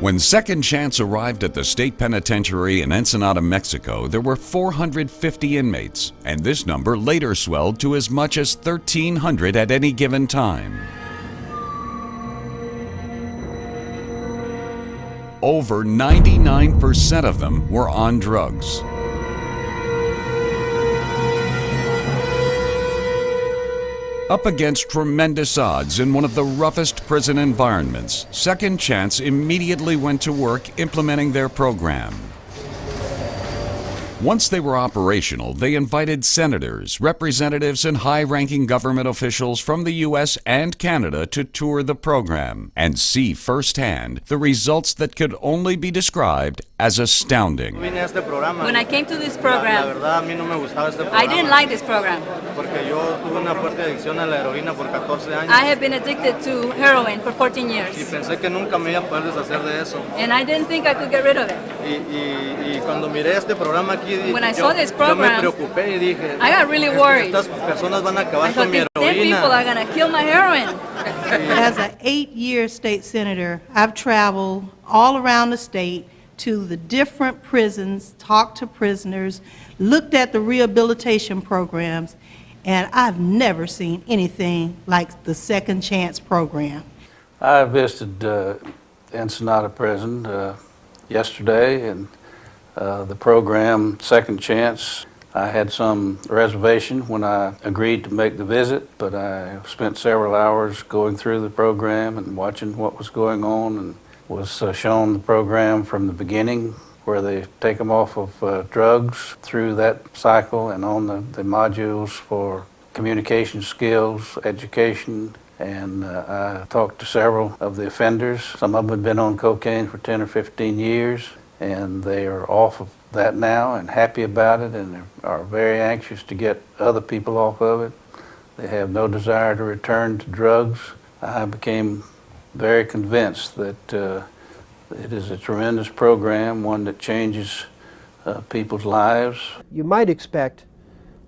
When Second Chance arrived at the state penitentiary in Ensenada, Mexico, there were 450 inmates, and this number later swelled to as much as 1,300 at any given time. Over 99% of them were on drugs. Up against tremendous odds in one of the roughest prison environments, Second Chance immediately went to work implementing their program. Once they were operational, they invited senators, representatives, and high-ranking government officials from the U.S. and Canada to tour the program and see firsthand the results that could only be described as astounding. When I came to this program, I didn't like this program. I have been addicted to heroin for 14 years. And I didn't think I could get rid of it. When I saw this program, I got really worried. I thought these dead people are going to kill my heroin. As an 8-year state senator, I've traveled all around the state to the different prisons, talked to prisoners, looked at the rehabilitation programs, and I've never seen anything like the Second Chance program. I visited Ensenada Prison yesterday, and the program Second Chance, I had some reservation when I agreed to make the visit, but I spent several hours going through the program and watching what was going on, and was shown the program from the beginning, where they take them off of drugs through that cycle, and on the modules for communication skills, education, and I talked to several of the offenders. Some of them had been on cocaine for 10 or 15 years, and they are off of that now and happy about it, and are very anxious to get other people off of it. They have no desire to return to drugs. I became very convinced that it is a tremendous program, one that changes people's lives. You might expect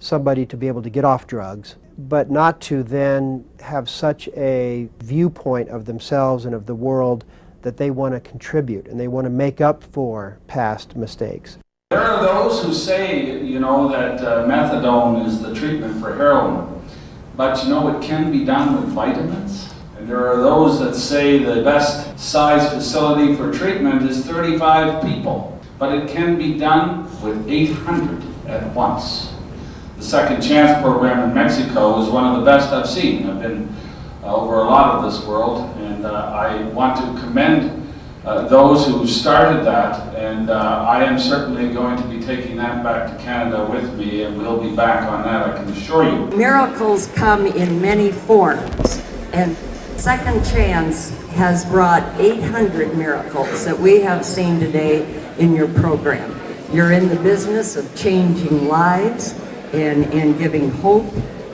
somebody to be able to get off drugs, but not to then have such a viewpoint of themselves and of the world that they want to contribute and they want to make up for past mistakes. There are those who say, that methadone is the treatment for heroin, but it can be done with vitamins. And there are those that say the best size facility for treatment is 35 people, but it can be done with 800 at once. The Second Chance program in Mexico is one of the best I've seen. I've been over a lot of this world, and I want to commend those who started that, and I am certainly going to be taking that back to Canada with me, and we'll be back on that, I can assure you. Miracles come in many forms, and Second Chance has brought 800 miracles that we have seen today in your program. You're in the business of changing lives and giving hope.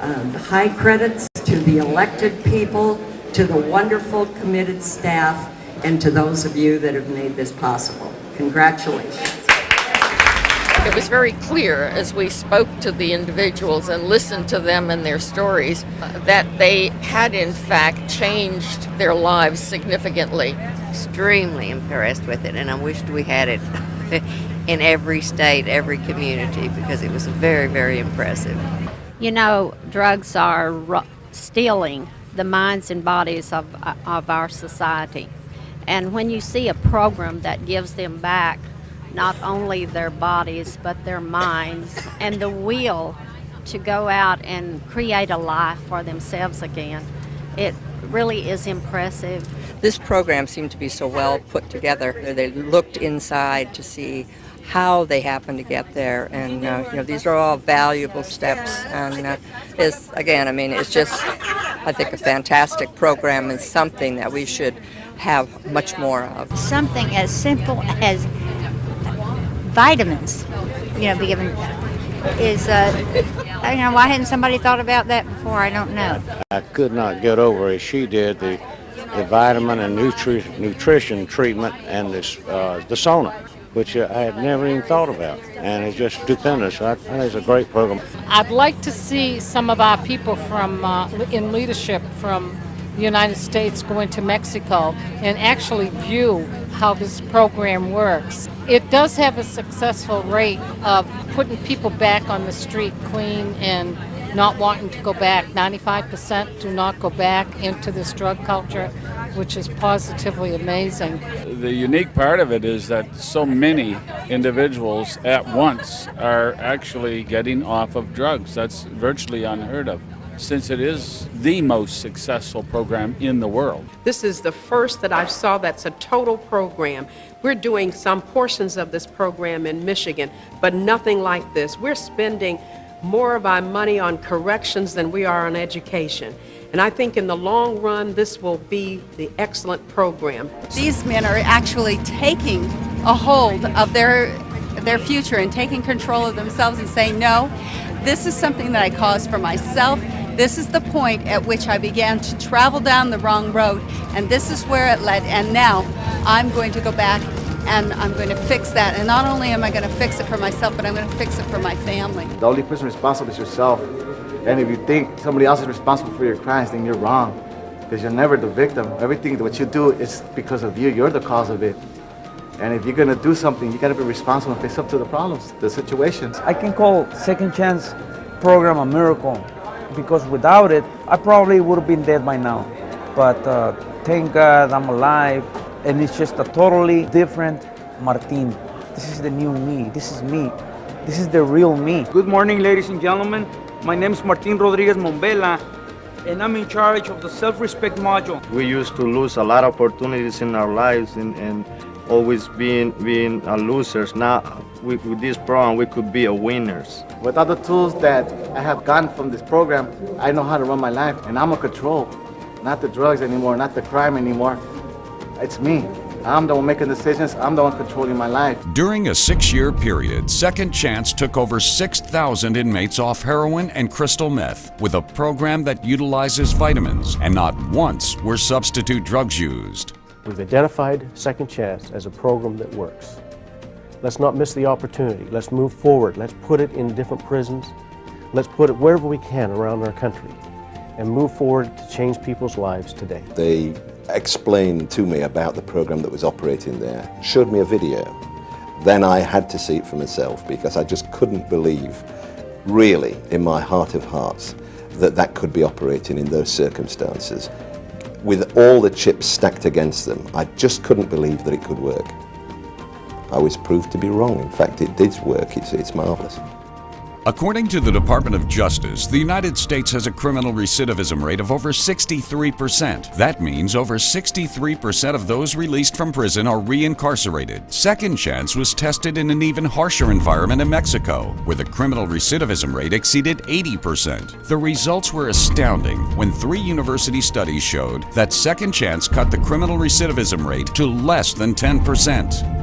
High credits to the elected people, to the wonderful committed staff, and to those of you that have made this possible. Congratulations. It was very clear as we spoke to the individuals and listened to them and their stories that they had in fact changed their lives significantly. Extremely impressed with it, and I wished we had it in every state, every community, because it was very, very impressive. Drugs are stealing the minds and bodies of our society. And when you see a program that gives them back not only their bodies, but their minds, and the will to go out and create a life for themselves again, it really is impressive. This program seemed to be so well put together. They looked inside to see how they happened to get there, and these are all valuable steps, and it's just, I think, a fantastic program, and something that we should have much more of. Something as simple as vitamins, be given is, why hadn't somebody thought about that before? I don't know. I could not get over, as she did, the vitamin and nutrition treatment and the sauna, which I had never even thought about, and it's just stupendous. I think it's a great program. I'd like to see some of our people from in leadership from the United States going to Mexico and actually view how this program works. It does have a successful rate of putting people back on the street clean and not wanting to go back. 95% do not go back into this drug culture, which is positively amazing. The unique part of it is that so many individuals at once are actually getting off of drugs. That's virtually unheard of, since it is the most successful program in the world. This is the first that I saw that's a total program. We're doing some portions of this program in Michigan, but nothing like this. We're spending more of our money on corrections than we are on education. And I think in the long run, this will be the excellent program. These men are actually taking a hold of their future and taking control of themselves and saying, no, this is something that I caused for myself. This is the point at which I began to travel down the wrong road, and this is where it led. And now I'm going to go back and I'm going to fix that. And not only am I going to fix it for myself, but I'm going to fix it for my family. The only person responsible is yourself. And if you think somebody else is responsible for your crimes, then you're wrong. Because you're never the victim. Everything what you do is because of you. You're the cause of it. And if you're going to do something, you got to be responsible and face up to the problems, the situations. I can call Second Chance program a miracle, because without it, I probably would have been dead by now. But thank God I'm alive, and it's just a totally different Martin. This is the new me. This is me. This is the real me. Good morning, ladies and gentlemen. My name is Martin Rodriguez Mombela, and I'm in charge of the self-respect module. We used to lose a lot of opportunities in our lives and always being losers. Now, with this program, we could be winners. With other tools that I have gotten from this program, I know how to run my life, and I'm in control. Not the drugs anymore, not the crime anymore. It's me. I'm the one making decisions. I'm the one controlling my life. During a 6-year period, Second Chance took over 6,000 inmates off heroin and crystal meth with a program that utilizes vitamins, and not once were substitute drugs used. We've identified Second Chance as a program that works. Let's not miss the opportunity. Let's move forward. Let's put it in different prisons. Let's put it wherever we can around our country and move forward to change people's lives today. They explained to me about the program that was operating there, showed me a video. Then I had to see it for myself, because I just couldn't believe, really, in my heart of hearts, that that could be operating in those circumstances. With all the chips stacked against them, I just couldn't believe that it could work. I was proved to be wrong. In fact, it did work. It's marvelous. According to the Department of Justice, the United States has a criminal recidivism rate of over 63%. That means over 63% of those released from prison are reincarcerated. Second Chance was tested in an even harsher environment in Mexico, where the criminal recidivism rate exceeded 80%. The results were astounding when 3 university studies showed that Second Chance cut the criminal recidivism rate to less than 10%.